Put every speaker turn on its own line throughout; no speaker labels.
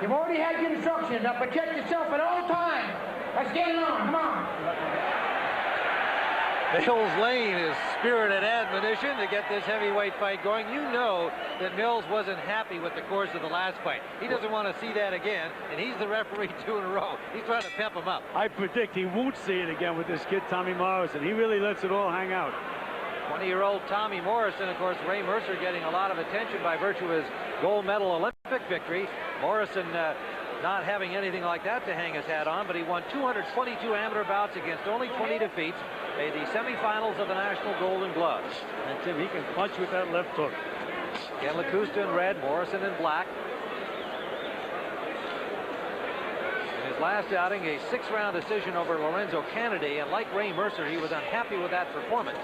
You've already had your instructions. Now protect yourself at all times. Let's get it on. Come on.
Mills Lane is spirited admonition to get this heavyweight fight going. You know that Mills wasn't happy with the course of the last fight. He doesn't want to see that again, and he's the referee 2 in a row. He's trying to pep him up.
I predict he won't see it again with this kid, Tommy Morrison. He really lets it all hang out.
20-year-old Tommy Morrison, of course, Ray Mercer getting a lot of attention by virtue of his gold medal Olympic victory. Morrison not having anything like that to hang his hat on, but he won 222 amateur bouts against only 20 defeats, made the semifinals of the National Golden Gloves.
And Tim, he can punch with that left hook.
Again, Lakusta in red, Morrison in black. In his last outing, a 6-round decision over Lorenzo Kennedy, and like Ray Mercer, he was unhappy with that performance.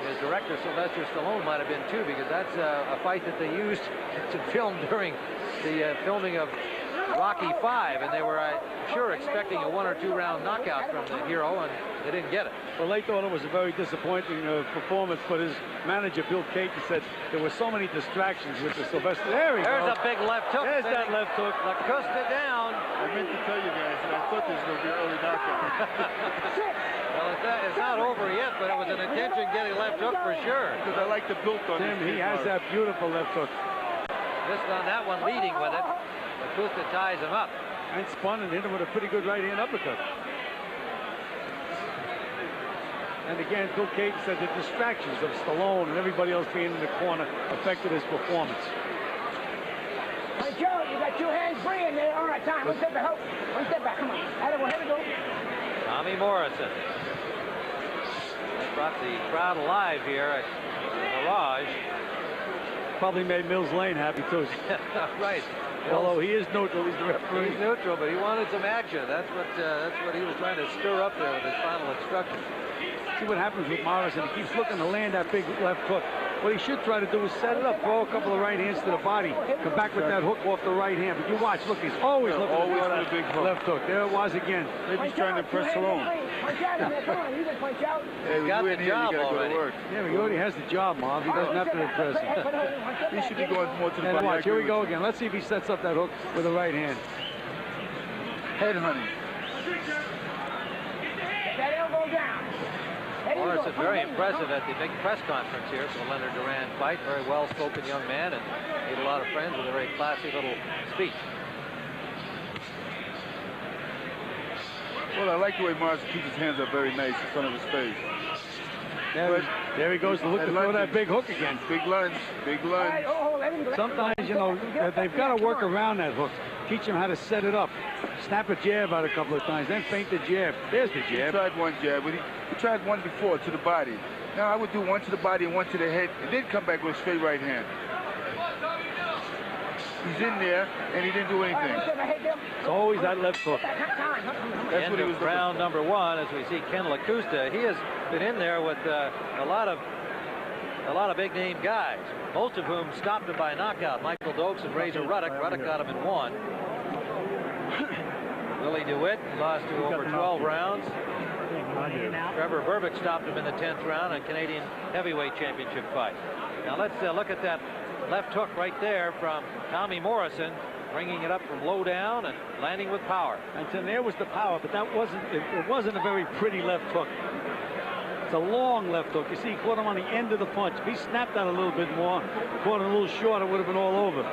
His director, Sylvester Stallone, might have been too, because that's a fight that they used to film during the filming of Rocky V, and they were, I'm sure, expecting a 1- or 2-round knockout from the hero, and they didn't get it.
Well, they thought it was a very disappointing performance, but his manager, Bill Caton, said there were so many distractions with the Sylvester. There's
a big left hook.
There's that left hook.
Lakusta down.
I meant to tell you guys that I thought this was going to be an early knockout.
Well, it's not over yet, but it was an intention getting left hook for sure.
Because I like the built on
Tim, he has that beautiful left hook.
Missed on that one, leading with it. Lakusta ties him up.
And spun and hit him with a pretty good right-hand uppercut. And again, Bill Caton said the distractions of Stallone and everybody else being in the corner affected his performance.
Hey, Joe, you got 2 hands free in there. All right, time. One step back. One step back. Come on. Here we go.
Tommy Morrison. They brought the crowd alive here at the Garage.
Probably made Mills Lane happy, too.
Right.
Although he is neutral, he's the referee.
He's neutral, but he wanted some action. That's what he was trying to stir up there with his final instructions.
See what happens with Morrison. He keeps looking to land that big left hook. What he should try to do is set it up, throw a couple of right hands to the body, come back with that hook off the right hand. But you watch, look, he's always looking for that big left hook. There it was again.
Maybe he's trying to press Stallone.
He's got the job already.
Yeah, he already has the job, Marv. He doesn't have to impress him.
He should be going more to the body.
Watch, here we go again. Let's see if he sets up that hook with the right hand.
Head hunting.
That elbow down.
Morrison very impressive at the big press conference here for the Leonard Duran fight. Very well-spoken young man and made a lot of friends with a very classy little speech.
Well, I like the way Morrison keeps his hands up very nice in front of his face.
There he goes to look to throw that big hook again.
Big lunge, big lunge.
Sometimes, you know, they've got to work around that hook. Teach him how to set it up. Snap a jab out a couple of times, then feint the jab. There's the jab.
He tried one jab, but he tried one before to the body. Now I would do one to the body and one to the head, and then come back with a straight right hand. He's in there, and he didn't do anything.
It's always that left hook.
That's what he was round number 1, as we see Ken Lakusta. He has been in there with a lot of big-name guys, most of whom stopped him by knockout. Michael Dokes and Razor Ruddock. Ruddock got him in 1. Willie DeWitt lost to over 12 rounds. Trevor Berbick stopped him in the 10th round in Canadian heavyweight championship fight. Now let's look at that left hook right there from Tommy Morrison, bringing it up from low down and landing with power.
And so there was the power, but that wasn't a very pretty left hook. It's a long left hook. You see, he caught him on the end of the punch. If he snapped that a little bit more, caught it a little short, it would have been all over.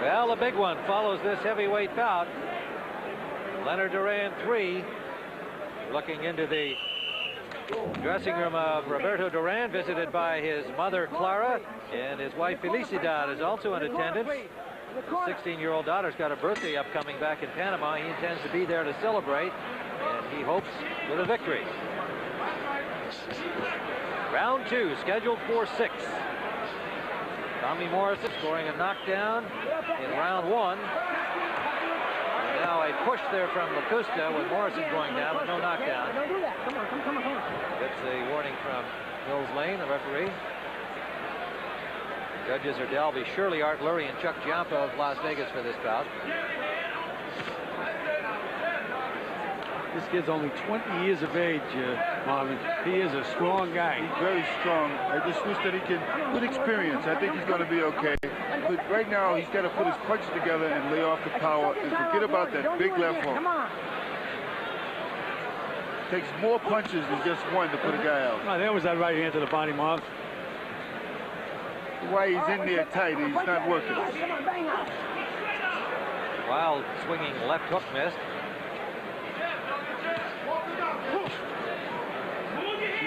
Well, the big one follows this heavyweight bout. Leonard Duran 3, looking into the dressing room of Roberto Duran, visited by his mother Clara, and his wife Felicidad is also in attendance. His 16-year-old daughter's got a birthday upcoming back in Panama. He intends to be there to celebrate, and he hopes with a victory. Round 2, scheduled for 6. Tommy Morrison scoring a knockdown in round 1. And now a push there from Lakusta with Morrison going down, but no knockdown.
Don't do that. Come on.
Gets a warning from Mills Lane, the referee. Judges are Dalby Shirley, Art Lurie, and Chuck Giampa of Las Vegas for this bout.
This kid's only 20 years of age, Marvin. He is a strong guy.
He's very strong. I just wish that he can, with experience, I think he's going to be okay. But right now, he's got to put his punches together and lay off the power and forget about that big left hook. Takes more punches than just one to put a guy out.
Oh, there was that right hand to the body, Marv.
Why he's in there tight, he's not working.
Wild swinging left hook missed.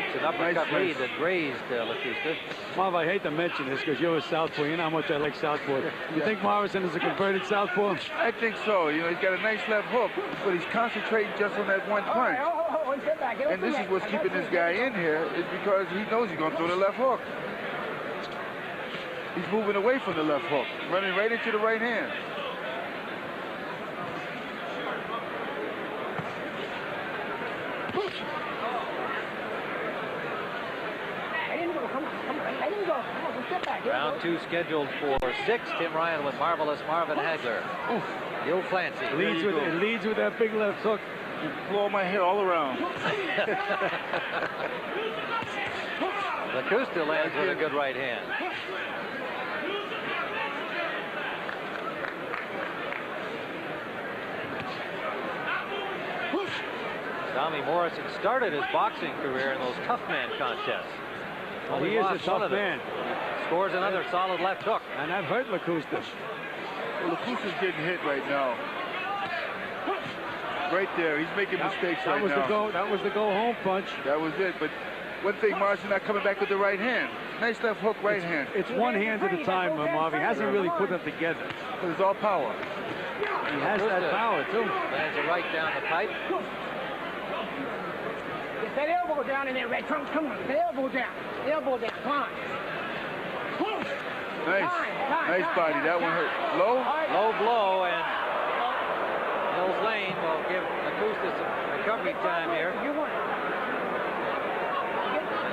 It's an uppercut lead that grazed Lakusta.
Marv, I hate to mention this because you're a southpaw. You know how much I like southpaw. You think Morrison is a converted southpaw?
I think so. You know, he's got a nice left hook, but he's concentrating just on that one punch. And this is what's keeping this guy in here, is because he knows he's going to throw the left hook. He's moving away from the left hook, running right into the right hand.
Round 2 scheduled for 6. Tim Ryan with Marvelous Marvin Hagler. Gil Clancy.
Leads with that big left hook.
You blow my hair all around.
Lakusta lands with a good right hand. Tommy Morrison started his boxing career in those tough man contests.
Well, he is a tough man.
Scores another solid left hook.
And that hurt Lakusta.
Well, Lakusta's getting hit right now. Right there, he's making mistakes right now.
That was the go-home punch.
That was it, but one thing, Morrison not coming back with the right hand. Nice left hook, right hand.
It's one hand at a time, Marv. He hasn't really put them together.
But it's all power.
He has that power, too.
Lands a right down the pipe.
Get that elbow down in there, Red Trunk. Come on, get that elbow down. Elbow down, come on.
Nice body. That one hurt. Low?
Low blow, and Mills Lane will give Lakusta some recovery time here.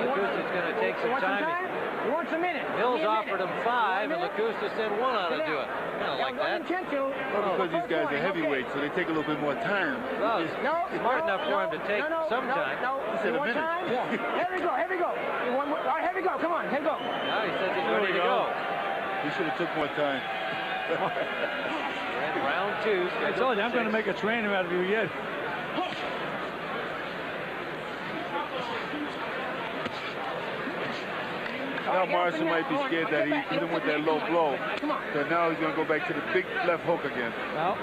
Lakusta's going to take some time.
You want some minutes?
Mills offered him 5, and Lakusta said 1 ought to do it. I don't like that.
Well, because these guys are heavyweights, so they take a little bit more time.
Well, smart enough for him to take some time.
He said a minute.
Here we go, here we go. All right, here we go, come on, here we go.
Now he says he's ready to go.
He should have took more time.
We're in round 2.
I told you, I'm going to make a trainer out of you yet.
Now Morrison might be scared that he hit him with that low blow. So now he's going to go back to the big left hook again.
Well,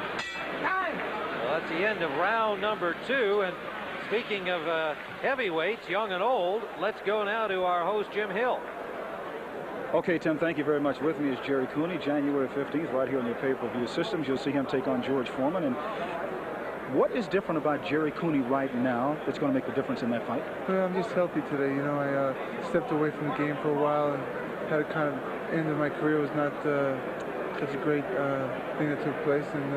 that's the end of round number 2. And speaking of heavyweights, young and old, let's go now to our host, Jim Hill.
Okay, Tim, thank you very much. With me is Jerry Cooney, January 15th, right here on your pay-per-view systems. You'll see him take on George Foreman. And what is different about Jerry Cooney right now that's going to make the difference in that fight?
Well, I'm just healthy today. You know, I stepped away from the game for a while and had a kind of end of my career. It was not such a great thing that took place. And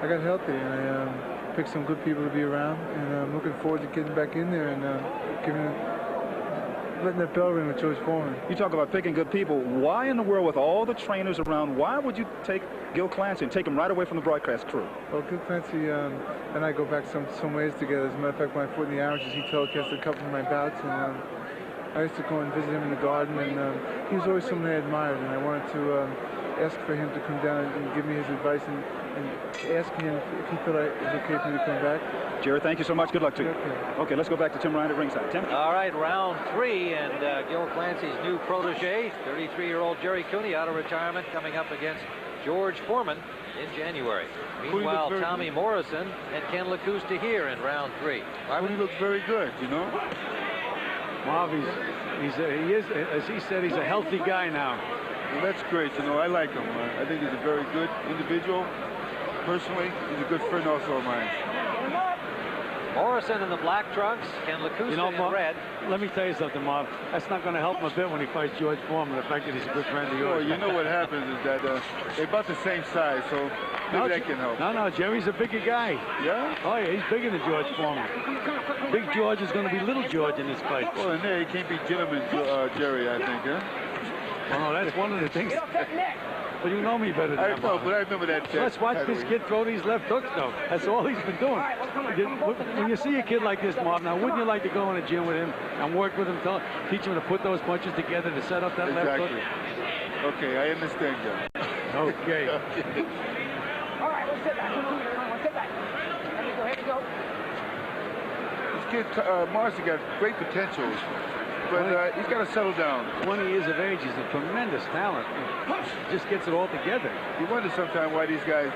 I got healthy, and I picked some good people to be around. And I'm looking forward to getting back in there and letting that bell ring with George Foreman.
You talk about picking good people. Why in the world, with all the trainers around, why would you take Gil Clancy and take him right away from the broadcast crew?
Well, Gil Clancy and I go back some ways together. As a matter of fact, when I fought in the amateurs, he telecasted a couple of my bouts, and I used to go and visit him in the garden, and he was always someone I admired, and I wanted to ask for him to come down and give me his advice and ask him if he thought it was okay for me to come back.
Jerry, thank you so much. Good luck to you. Okay, let's go back to Tim Ryan at ringside. Tim?
All right, round 3, and Gil Clancy's new protege, 33-year-old Jerry Cooney, out of retirement, coming up against George Foreman in January. Meanwhile, Tommy Morrison and Ken Lakusta here in round 3.
He looks very good, you know.
Marv, he is, as he said, he's a healthy guy now.
Well, that's great. You know, I like him. I think he's a very good individual. Personally, he's a good friend also of mine.
Morrison in the black trunks, Ken Lakusta in red.
Let me tell you something, Marv. That's not going to help him a bit when he fights George Foreman, the fact that he's a good friend of yours.
Well, you know what happens is that they're about the same size, so maybe that can help.
No, Jerry's a bigger guy.
Yeah?
Oh, yeah, he's bigger than George Foreman. Big George is going to be little George in this fight.
Well, in there, he can't be gentleman Jerry, I think, huh?
Well, no, that's one of the things.
Get off that neck.
Well, you know me better than
I
that.
know, but I remember that.
Let's watch this kid throw these left hooks, though. That's all he's been doing.
right, well, come on.
When you see a kid like this, Marv, now wouldn't you like to go in a gym with him and work with him, teach him to put those punches together to set up that left hook?
Okay, I understand that.
Okay.
All right, we'll sit back. Come on, sit back. Here we go.
This kid, Morrison, got great potential, but he's got to settle down.
20 years of age, he's a tremendous talent. He just gets it all together.
You wonder sometimes why these guys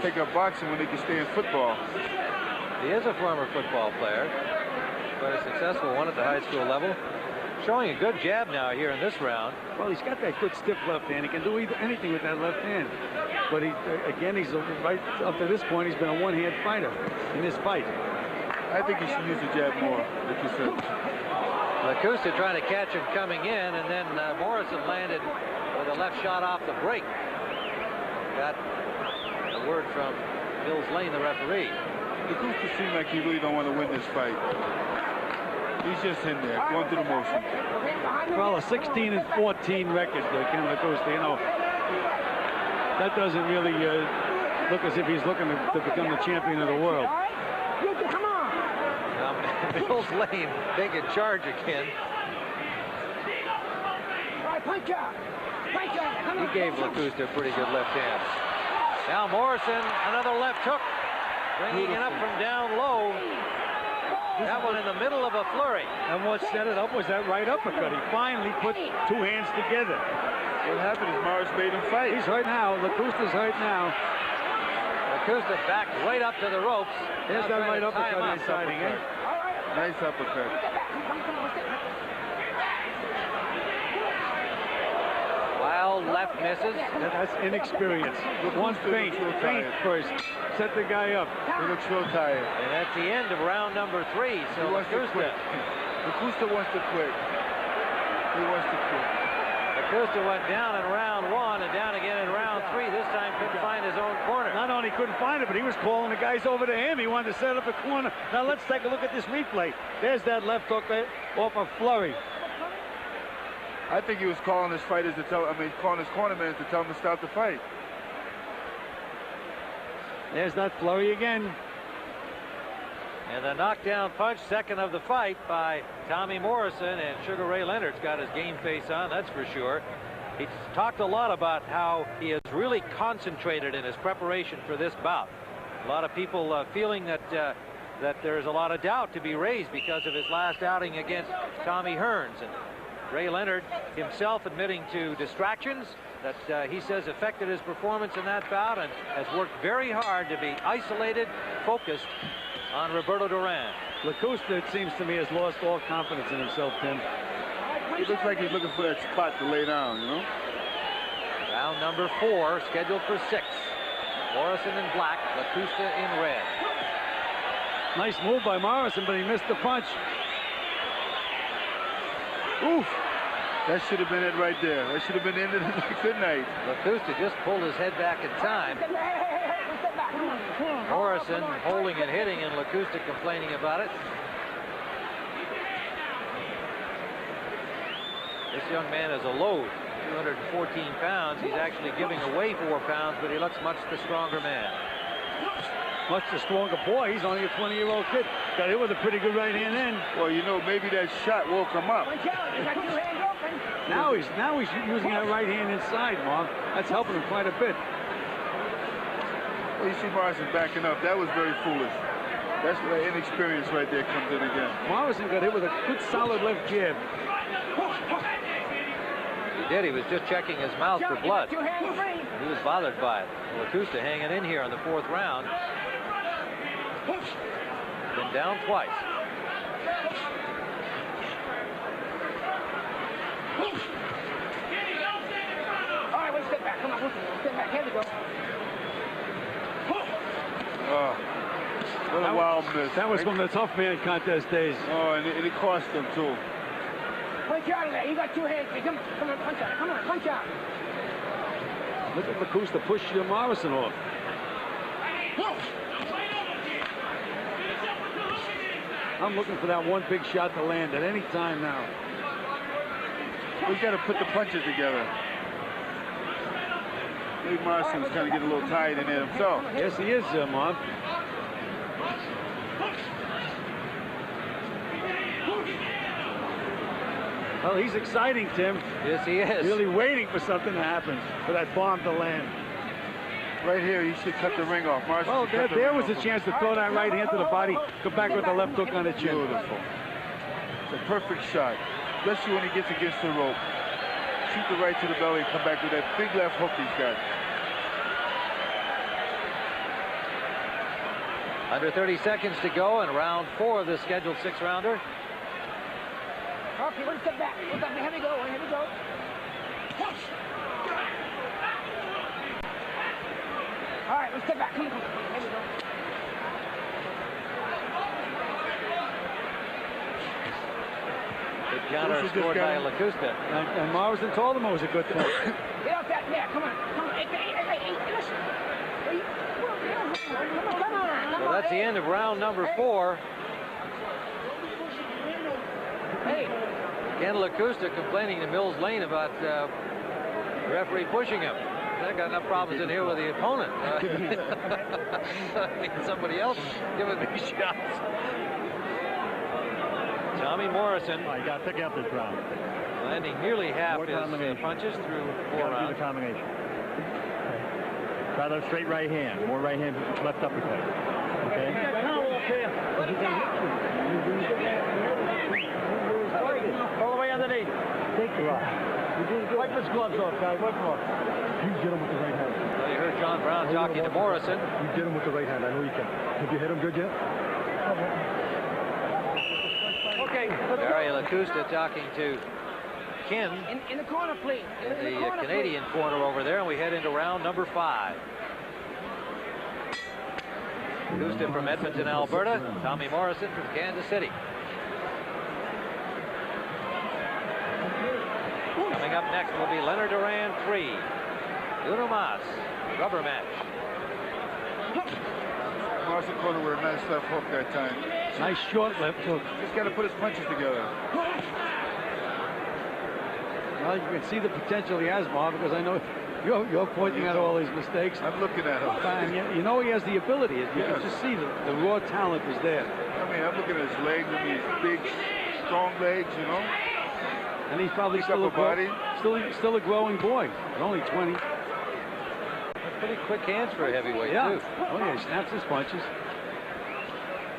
take up boxing when they can stay in football.
He is a former football player, but a successful one at the high school level. Showing a good jab now here in this round.
Well, he's got that good stiff left hand. He can do anything with that left hand. But he's right up to this point, he's been a one-hand fighter in this fight.
I think he should use the jab more, like you said.
Lakusta trying to catch him coming in, and then Morrison landed with a left shot off the break. Got a word from Mills Lane, the referee.
Lakusta seems like he really don't want to win this fight. He's just in there, going through the motion.
Well, a 16-14 record, Ken Lakusta, you know. That doesn't really look as if he's looking to become the champion of the world.
Come on.
Mills Lane taking charge again.
All right, punch out. Punch out. Come on.
He gave Lakusta a pretty good left hand. Now Morrison, another left hook. Bringing it up from down low. That one in the middle of a flurry.
And what set it up was that right uppercut. He finally put two hands together.
What happened is Morris made him fight.
He's hurt now. Lakusta's hurt now.
Lakusta back right up to the ropes.
There's that right uppercut inside again.
Nice uppercut.
Wild left misses.
That's inexperience. One feint first. Set the guy up.
He looks real tired.
And that's the end of round number 3. So
He wants to quit. Lakusta wants to quit. He wants to quit.
Lakusta went down in round 1 and down again in round 3. This time couldn't find his own corner.
Not only couldn't find it, but he was calling the guys over to him. He wanted to set up a corner. Now let's take a look at this replay. There's that left hook off a flurry.
I think he was calling his fighters to tell, calling his cornermen to tell him to stop the fight.
There's that flurry again.
And the knockdown punch, second of the fight by Tommy Morrison, and Sugar Ray Leonard's got his game face on, that's for sure. He's talked a lot about how he has really concentrated in his preparation for this bout. A lot of people feeling that there's a lot of doubt to be raised because of his last outing against Tommy Hearns. And Ray Leonard himself admitting to distractions that he says affected his performance in that bout, and has worked very hard to be isolated, focused on Roberto Duran.
Lakusta, it seems to me, has lost all confidence in himself, Tim.
He looks like he's looking for that spot to lay down, you know?
Round number 4, scheduled for 6. Morrison in black, Lakusta in red.
Nice move by Morrison, but he missed the punch. Oof.
That should have been it right there. That should have been the end of the good night.
Lakusta just pulled his head back in time. Morrison holding and hitting, and Lakusta complaining about it. This young man is a load, 214 pounds. He's actually giving away 4 pounds, but he looks much the stronger man.
Much the stronger boy. He's only a 20-year-old kid. Got hit with a pretty good right hand in.
Well, you know, maybe that shot woke him up.
Now he's using that right hand inside, Marv. That's helping him quite a bit.
Well, you see Morrison backing up. That was very foolish. That's where inexperience right there comes in again.
Morrison got hit with a good solid left jab.
He did. He was just checking his mouth for blood. He was bothered by it. Lakusta hanging in here in the 4th round. Been down twice.
All right, we'll step back. Come on, we'll step back. Here we go.
Oh, what a wild miss.
That was from the tough man contest days.
Oh, and it cost him, too.
Punch out of there. You got 2 hands. Come on, punch out. Come on, punch out.
Look at Lakusta push Morrison off. I'm looking for that one big shot to land at any time now.
He's got to put the punches together. Maybe Morrison's kind of getting a little tired in there himself.
Yes, he is, Marv. Well, he's exciting, Tim.
Yes, he is.
Really waiting for something to happen, for that bomb to land.
Right here, he should cut the ring off. Morrison
Well,
should cut the
there
ring
was a
off.
chance to throw that right hand to the body, come back with the left hook on the chin.
Beautiful. It's a perfect shot, especially when he gets against the rope. Shoot the right to the belly and come back with that big left hook he's got.
Under 30 seconds to go in round 4 of this scheduled 6-rounder.
Okay, one step back. One step back. Here we go. Here we go. All right, one step back. Come on. Here we go.
Good counter scored by Lakusta.
And Morrison told him it was a good thing.
Get off that there. Come on. Come on. Hey, listen. Come on.
So that's the end of round number 4.
Hey.
Again, Lakusta complaining to Mills Lane about the referee pushing him. I got enough problems in here with the opponent. I need somebody else giving me shots. Tommy Morrison.
You got to pick up this round.
Landing nearly half his punches through 4 rounds.
The combination. Try those straight right hand. More right hand, left uppercut. Okay? All the way underneath. Take the rock. Wipe his gloves off, guys. Wipe them off. You get him with the right hand.
Well, you heard John Brown talking to Morrison.
You get him with the right hand. I know you can. Have you hit him good yet?
Okay. Barry Lakusta talking to Ken
In the corner, please.
in the Canadian corner over there, and we head into round number 5. Lakusta from Edmonton, Alberta. Tommy Morrison from Kansas City. Coming up next will be Leonard Duran 3. Uno Mas, rubber match.
Morrison caught him with a nice left hook that time.
Nice short left hook.
Just got to put his punches together.
Well, you can see the potential he has, Marv, because I know you're pointing out all these mistakes.
I'm looking at him.
And you know he has the ability. You can just see the raw talent is there.
I mean, I'm looking at his legs. I mean, his big, strong legs, you know.
And he's probably
Pick
still
up a body.
still a growing boy. He's only 20.
Pretty quick hands for a heavyweight,
Yeah.
too.
Oh, yeah, he snaps his punches.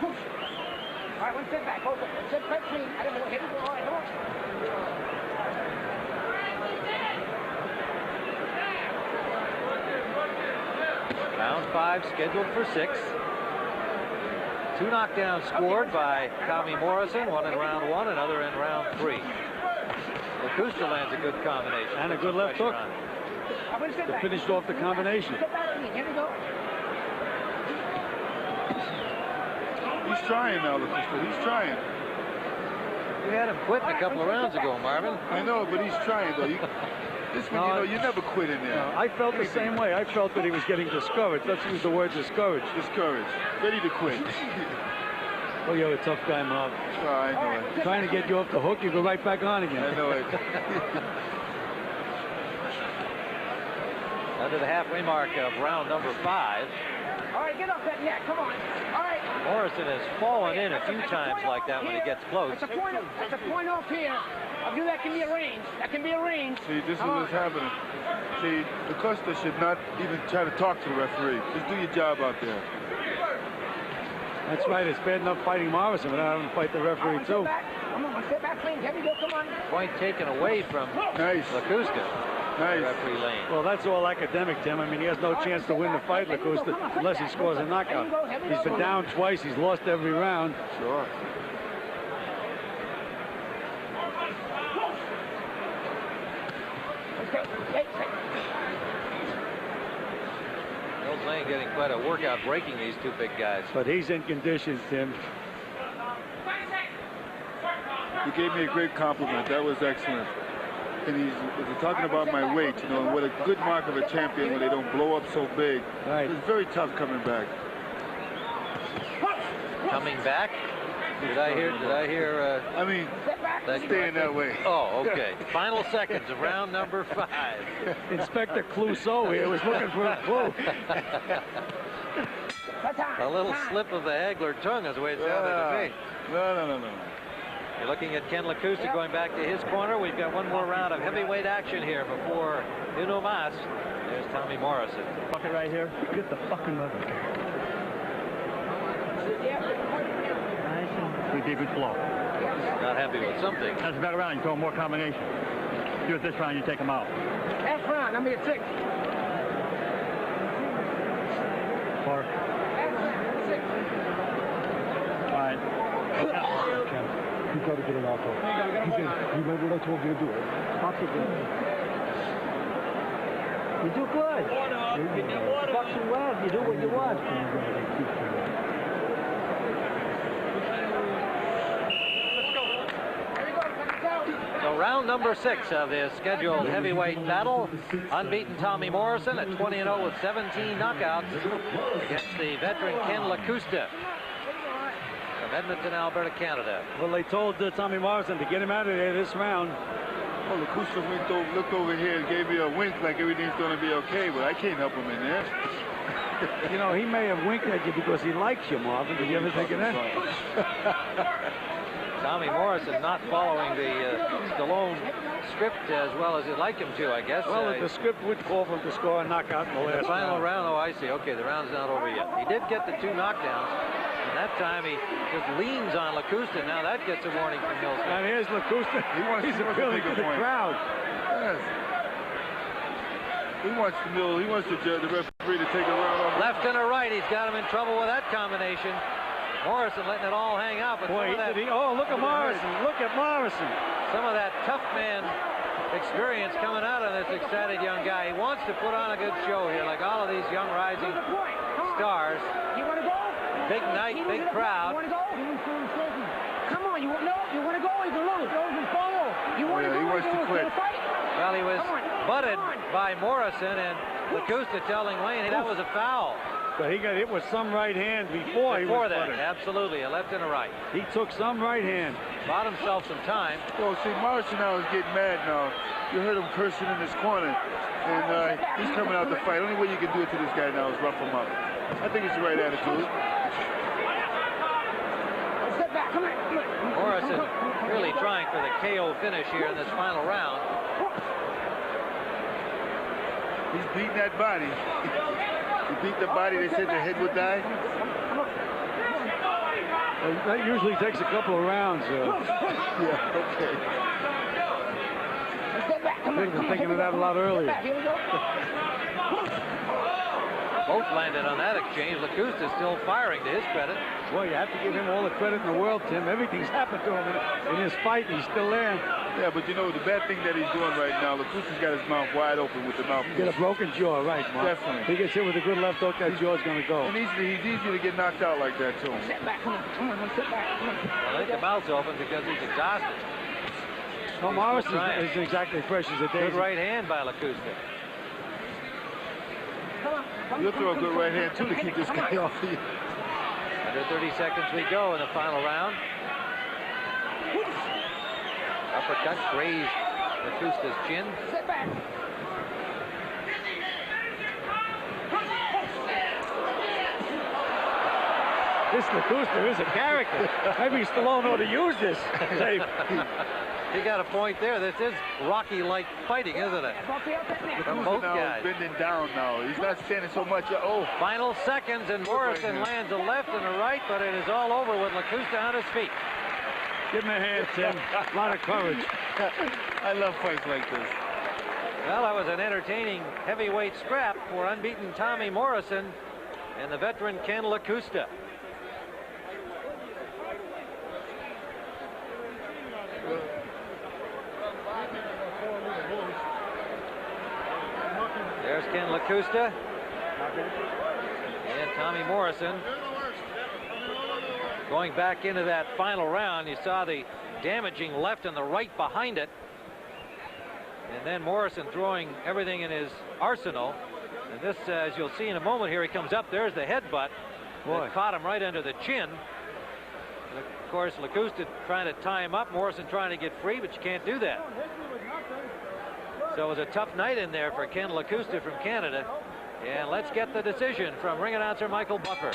All right, one step back. Hold on. One step back, please. I don't know. Here we go. All right, come on.
Round 5 scheduled for 6. 2 knockdowns scored by Tommy Morrison, one in round 1, another in round 3. Lakusta lands a good combination.
And a good left
Pressure
hook.
on.
One step
To
back.
finish off the combination.
Step back, please. Here we go.
He's trying now, Lakusta. He's trying.
We had him quitting a couple of rounds ago, Marvin.
I know, but he's trying, though. This one, you know, you never quit in there.
No, I felt the same way. I felt that he was getting discouraged. Let's use the word discouraged.
Discouraged. Ready to quit.
Oh, you're a tough guy, Marv.
Oh, I know it.
Trying to get you off the hook, you go right back on again.
I know it.
Under the halfway mark of round number 5.
All right, get off that neck. Come on. All right.
Morrison has fallen in a few times like that when he gets close.
That's a point off here. I'll do that can be arranged. That can be arranged.
See, this is what's happening. See, Lakusta should not even try to talk to the referee. Just do your job out there.
That's right. It's bad enough fighting Morrison without having to fight the referee, too.
Come on, step back, please. Here we go. Come on.
Point taken away from
Nice.
Lakusta.
Nice.
Referee Lane.
Well, that's all academic, Tim. I mean, he has no chance to win the fight, Lakusta, unless he scores a knockout. He's been down twice. He's lost every round.
Sure.
Mills Lane getting quite a workout breaking these two big guys.
But he's in condition, Tim.
You gave me a great compliment. That was excellent. And he's talking about my weight, you know, and what a good mark of a champion when they don't blow up so big.
Right.
It's very tough coming back.
Coming back. Did I hear?
I mean, staying that way.
Oh, okay. Final seconds of round number 5.
Inspector Clouseau here was looking for a clue.
A little slip of the Hagler tongue is the way it sounded to me.
No.
You're looking at Ken Lakusta going back to his corner. We've got one more round of heavyweight action here before Uno Mas. There's Tommy Morrison.
Fuck it right here. Get the fucking mother. Nice and good flow.
Not happy with something.
That's a better round. You throw more combination. Do it this round, you take them out.
Last round, number 6.
Four. All right.
You got to get it out. You remember what I told you to do?
Fuck it. You do good. Boxing well. You do what you want.
So round number 6 of this scheduled heavyweight battle. Unbeaten Tommy Morrison at 20-0 with 17 knockouts against the veteran Ken Lakusta from Edmonton, Alberta, Canada.
Well, they told Tommy Morrison to get him out of there this round.
Well, Lakusta looked over here and gave me a wink like everything's going to be okay, but I can't help him in there.
You know, he may have winked at you because he likes you, Marvin. Did you ever think of that?
Tommy Morrison not following the Stallone script as well as he'd like him to, I guess.
Well, the script would call for him to score a knockout in the last
final round. Oh, I see. Okay, the round's not over yet. He did get the 2 knockdowns. And that time he just leans on Lakusta. Now that gets a warning from Mills.
And here's Lakusta. He's appealing to the crowd.
Yes. He wants the referee to take a round off.
Left and a right. He's got him in trouble with that combination. Morrison letting it all hang out. But
boy, look at Morrison. Look at Morrison.
Some of that tough man experience coming out of this excited young guy. He wants to put on a good show here, like all of these young rising stars.
You want to go?
Big night, big crowd.
You want to go? Come on, you want to go? You can lose. Follow. You want to go?
He wants to quit.
Well, he was butted by Morrison, and Lakusta telling Wayne that was a foul.
But he got hit with some right hand before he was
that,
butted.
absolutely, a left and a right.
He took some right hand.
Bought himself some time.
Well, see, Morrison now is getting mad now. You heard him cursing in his corner, and he's coming out to fight. Only way you can do it to this guy now is rough him up. I think it's the right attitude.
Step back, come on.
Morrison really trying for the KO finish here in this final round.
He's beating that body. He beat the body. They said the head would die.
That usually takes a couple of rounds.
Yeah, okay.
They've been thinking of that a lot earlier.
Both landed on that exchange. Lakusta still firing to his credit.
Well, you have to give him all the credit in the world, Tim. Everything's happened to him in his fight. He's still there.
Yeah, but you know, the bad thing that he's doing right now, Lakusta's got his mouth wide open with the mouth.
Get a broken jaw, right, Mark?
Definitely.
He gets hit with a good left hook, that jaw's going to go.
And he's easy to get knocked out like that, too.
Step back, come on, step back.
I think the mouth's open because he's exhausted.
No, Morrison isn't exactly fresh as a daisy.
Good right hand by Lakusta.
You'll throw a good right hand, too, to keep this guy off of you.
Under 30 seconds we go in the final round. Uppercut grazed Lakusta's chin.
Sit back.
This Lakusta is a character. Maybe Stallone ought to use this.
He got a point there. This is Rocky-like fighting, isn't it? From both guys.
He's bending down now. He's not standing so much. Oh.
Final seconds, and Morrison lands a left and a right, but it is all over with Lakusta on his feet.
Give him a hand, Tim. A lot of courage.
I love fights like this.
Well, that was an entertaining heavyweight scrap for unbeaten Tommy Morrison and the veteran Ken Lakusta. There's Ken Lakusta and Tommy Morrison. Going back into that final round, you saw the damaging left and the right behind it. And then Morrison throwing everything in his arsenal. And this, as you'll see in a moment here, he comes up. There's the headbutt. That caught him right under the chin. Of course, Lakusta trying to tie him up. Morrison trying to get free, but you can't do that. So it was a tough night in there for Ken Lakusta from Canada. And let's get the decision from ring announcer Michael Buffer.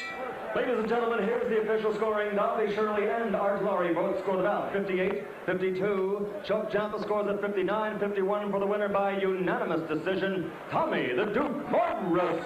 Ladies and gentlemen, here's the official scoring. Dolly Shirley and Art Laurie both scored about 58-52. Chuck Jampa scores at 59-51 for the winner by unanimous decision, Tommy the Duke Morrison.